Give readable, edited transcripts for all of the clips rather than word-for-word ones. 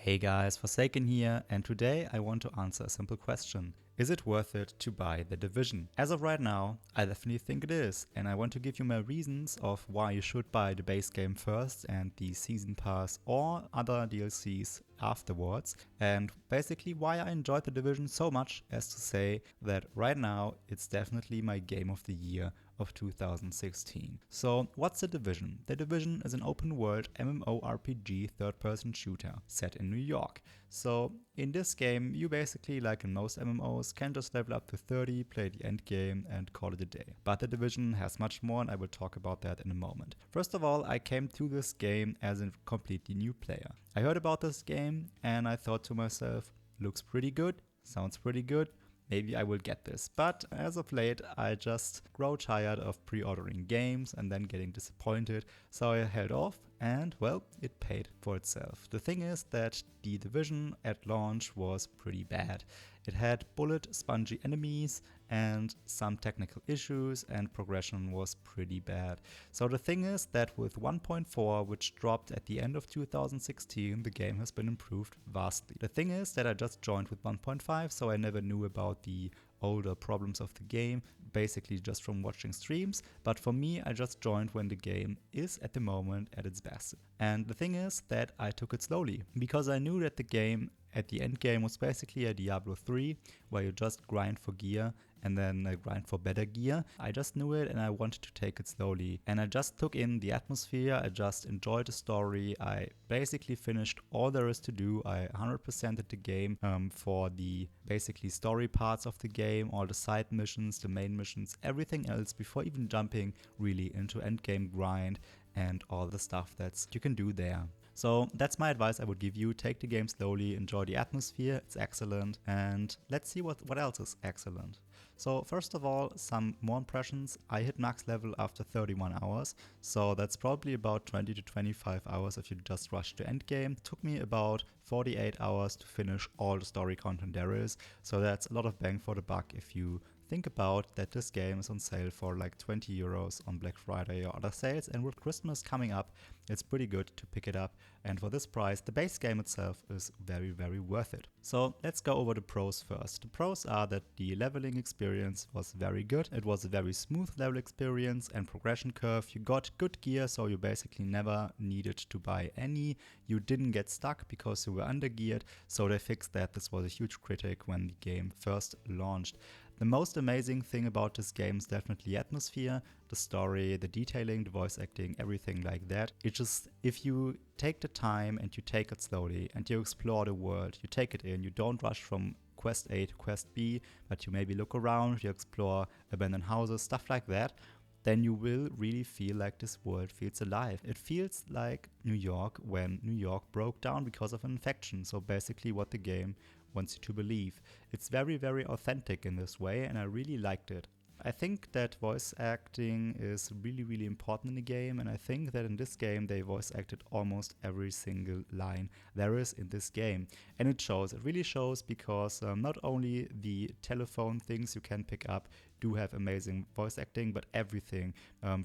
Hey guys, Forsaken here, and today I want to answer a simple question. Is it worth it to buy The Division? As of right now, I definitely think it is, and I want to give you my reasons of why you should buy the base game first and the season pass or other DLCs afterwards, and basically why I enjoyed The Division so much as to say that right now it's definitely my game of the year of 2016. So what's The Division? The Division is an open world MMORPG third-person shooter set in New York. So in this game, you basically, like in most MMOs, can just level up to 30, play the end game and call it a day. But The Division has much more, and I will talk about that in a moment. First of all, I came to this game as a completely new player. I heard about this game and I thought to myself, looks pretty good, sounds pretty good, maybe I will get this. But as of late, I just grow tired of pre-ordering games and then getting disappointed, so I held off and, well, it paid for itself. The thing is that The Division at launch was pretty bad. It had bullet spongy enemies and some technical issues, and progression was pretty bad. So the thing is that with 1.4, which dropped at the end of 2016, the game has been improved vastly. The thing is that I just joined with 1.5, so I never knew about the older problems of the game, basically just from watching streams. But for me, I just joined when the game is at the moment at its best. And the thing is that I took it slowly, because I knew that the game at the end game was basically a Diablo 3, where you just grind for gear and then grind for better gear. I just knew it and I wanted to take it slowly. And I just took in the atmosphere, I just enjoyed the story, I basically finished all there is to do. I 100%ed the game for the basically story parts of the game, all the side missions, the main missions, everything else before even jumping really into endgame grind and all the stuff that you can do there. So that's my advice I would give you. Take the game slowly, enjoy the atmosphere, it's excellent, and let's see what else is excellent. So first of all, some more impressions. I hit max level after 31 hours, so that's probably about 20 to 25 hours if you just rush to endgame. It took me about 48 hours to finish all the story content there is, so that's a lot of bang for the buck if you think about that this game is on sale for like 20 euros on Black Friday or other sales, and with Christmas coming up, it's pretty good to pick it up. And for this price, the base game itself is very, very worth it. So let's go over the pros first. The pros are that the leveling experience was very good. It was a very smooth level experience and progression curve. You got good gear, so you basically never needed to buy any. You didn't get stuck because you were under geared, so they fixed that. This was a huge critic when the game first launched. The most amazing thing about this game is definitely atmosphere, the story, the detailing, the voice acting, everything like that. It's just, if you take the time and you take it slowly and you explore the world, you take it in, you don't rush from quest A to quest B, but you maybe look around, you explore abandoned houses, stuff like that, then you will really feel like this world feels alive. It feels like New York when New York broke down because of an infection, so basically what the game wants you to believe. It's very, very authentic in this way, and I really liked it. I think that voice acting is really, really important in the game, and I think that in this game they voice acted almost every single line there is in this game. And it shows, it really shows, because not only the telephone things you can pick up do have amazing voice acting, but everything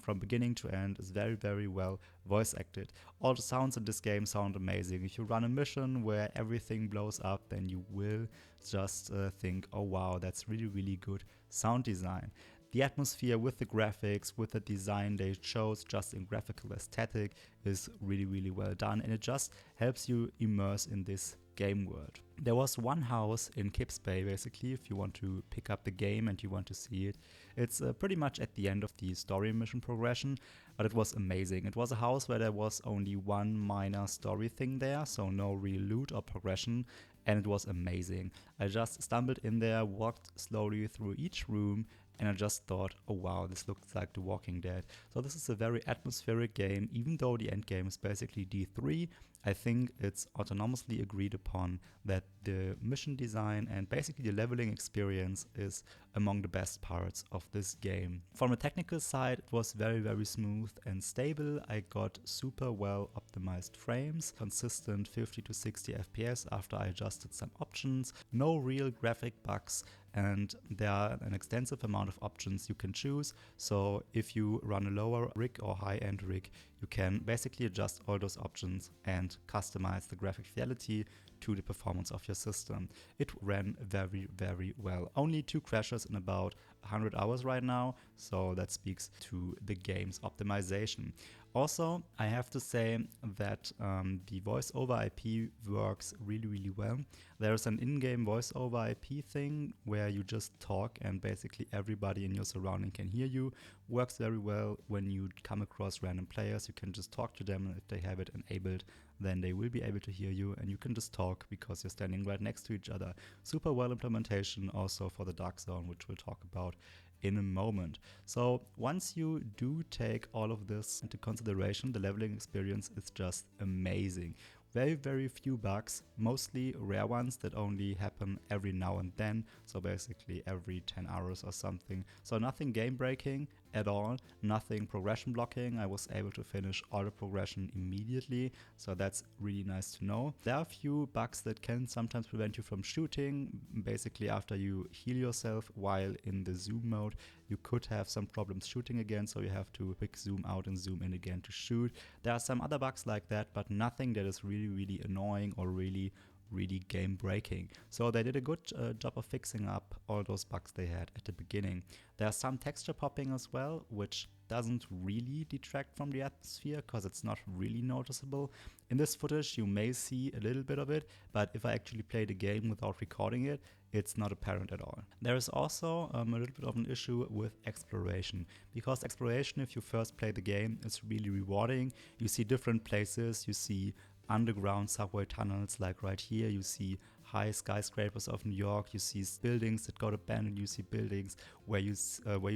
from beginning to end is very, very well voice acted. All the sounds in this game sound amazing. If you run a mission where everything blows up, then you will just think, oh wow, that's really, really good sound design. The atmosphere with the graphics, with the design they chose just in graphical aesthetic is really, really well done, and it just helps you immerse in this game world. There was one house in Kips Bay, basically, if you want to pick up the game and you want to see it. It's pretty much at the end of the story mission progression, but it was amazing. It was a house where there was only one minor story thing there, so no real loot or progression, and it was amazing. I just stumbled in there, walked slowly through each room, and I just thought, oh wow, this looks like The Walking Dead. So this is a very atmospheric game. Even though the end game is basically D3, I think it's autonomously agreed upon that the mission design and basically the leveling experience is among the best parts of this game. From a technical side, it was very, very smooth and stable. I got super well optimized frames, consistent 50 to 60 FPS after I adjusted some options, no real graphic bugs, and there are an extensive amount of options you can choose. So if you run a lower rig or high-end rig, you can basically adjust all those options and customize the graphic fidelity to the performance of your system. It ran very, very well. Only 2 crashes in about 100 hours right now, so that speaks to the game's optimization. Also, I have to say that the voice over IP works really, really well. There's an in-game voice over IP thing where you just talk and basically everybody in your surrounding can hear you. Works very well when you come across random players. You can just talk to them, and if they have it enabled, then they will be able to hear you, and you can just talk because you're standing right next to each other. Super well implementation also for the Dark Zone, which we'll talk about in a moment. So once you do take all of this into consideration, the leveling experience is just amazing. Very, very few bugs, mostly rare ones that only happen every now and then, so basically every 10 hours or something. So nothing game breaking at all, nothing progression blocking. I was able to finish all the progression immediately, so that's really nice to know. There are a few bugs that can sometimes prevent you from shooting. Basically after you heal yourself while in the zoom mode, you could have some problems shooting again, so you have to quick zoom out and zoom in again to shoot. There are some other bugs like that, but nothing that is really, really annoying or really game breaking. So they did a good job of fixing up all those bugs they had at the beginning. There's some texture popping as well, which doesn't really detract from the atmosphere because it's not really noticeable. In this footage you may see a little bit of it, but if I actually play the game without recording it, it's not apparent at all. There is also a little bit of an issue with exploration, because exploration, if you first play the game, is really rewarding. You see different places, you see underground subway tunnels like right here, you see high skyscrapers of New York, you see buildings that got abandoned, you see buildings where you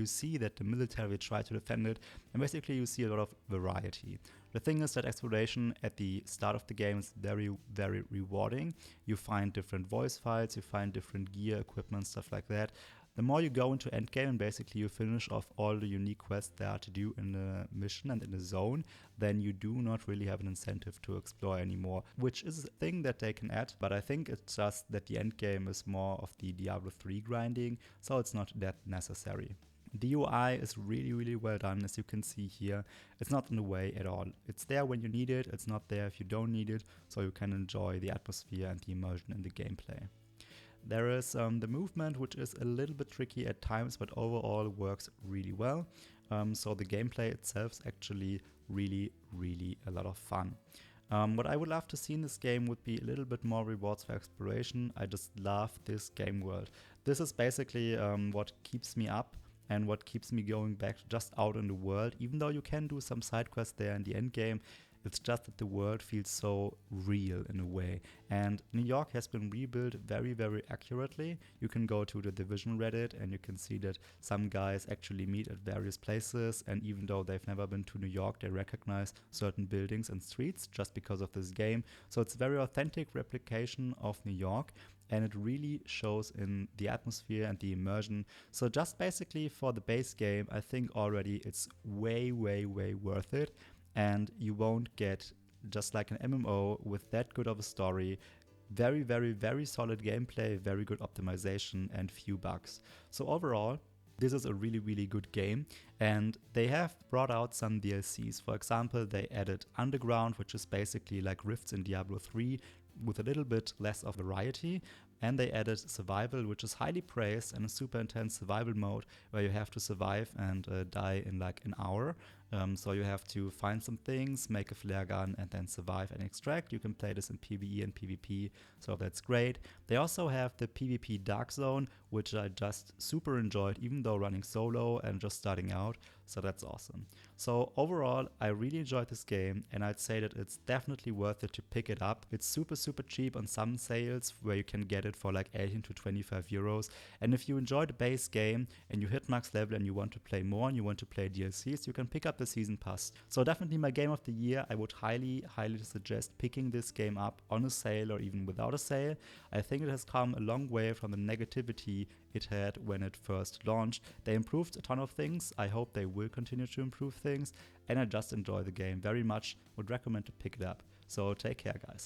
see that the military try to defend it, and basically you see a lot of variety. The thing is that exploration at the start of the game is very, very rewarding. You find different voice files, you find different gear, equipment, stuff like that. The more you go into endgame and basically you finish off all the unique quests there are to do in the mission and in the zone, then you do not really have an incentive to explore anymore, which is a thing that they can add, but I think it's just that the endgame is more of the Diablo 3 grinding, so it's not that necessary. The UI is really, really well done, as you can see here. It's not in the way at all. It's there when you need it, it's not there if you don't need it, so you can enjoy the atmosphere and the immersion in the gameplay. There is the movement, which is a little bit tricky at times, but overall works really well. So the gameplay itself is actually really, really a lot of fun. What I would love to see in this game would be a little bit more rewards for exploration. I just love this game world. This is basically what keeps me up and what keeps me going back just out in the world. Even though you can do some side quests there in the end game, it's just that the world feels so real in a way. And New York has been rebuilt very, very accurately. You can go to the Division Reddit and you can see that some guys actually meet at various places, and even though they've never been to New York, they recognize certain buildings and streets just because of this game. So it's a very authentic replication of New York, and it really shows in the atmosphere and the immersion. So just basically for the base game, I think already it's way, way, way worth it. And you won't get, just like an MMO with that good of a story, very, very, very solid gameplay, very good optimization, and few bugs. So overall, this is a really, really good game, and they have brought out some DLCs. For example, they added Underground, which is basically like Rifts in Diablo 3 with a little bit less of variety. And they added Survival, which is highly praised, and a super intense survival mode where you have to survive and die in like an hour. So you have to find some things, make a flare gun, and then survive and extract. You can play this in PvE and PvP, so that's great. They also have the PvP Dark Zone, which I just super enjoyed, even though running solo and just starting out, so that's awesome. So overall, I really enjoyed this game, and I'd say that it's definitely worth it to pick it up. It's super, super cheap on some sales where you can get it for like 18 to 25 euros. And if you enjoy the base game and you hit max level and you want to play more and you want to play DLCs, you can pick up the season pass. So definitely my game of the year. I would highly, highly suggest picking this game up on a sale or even without a sale. I think it has come a long way from the negativity it had when it first launched. They improved a ton of things. I hope they will continue to improve things, and I just enjoy the game very much. Would recommend to pick it up. So take care, guys.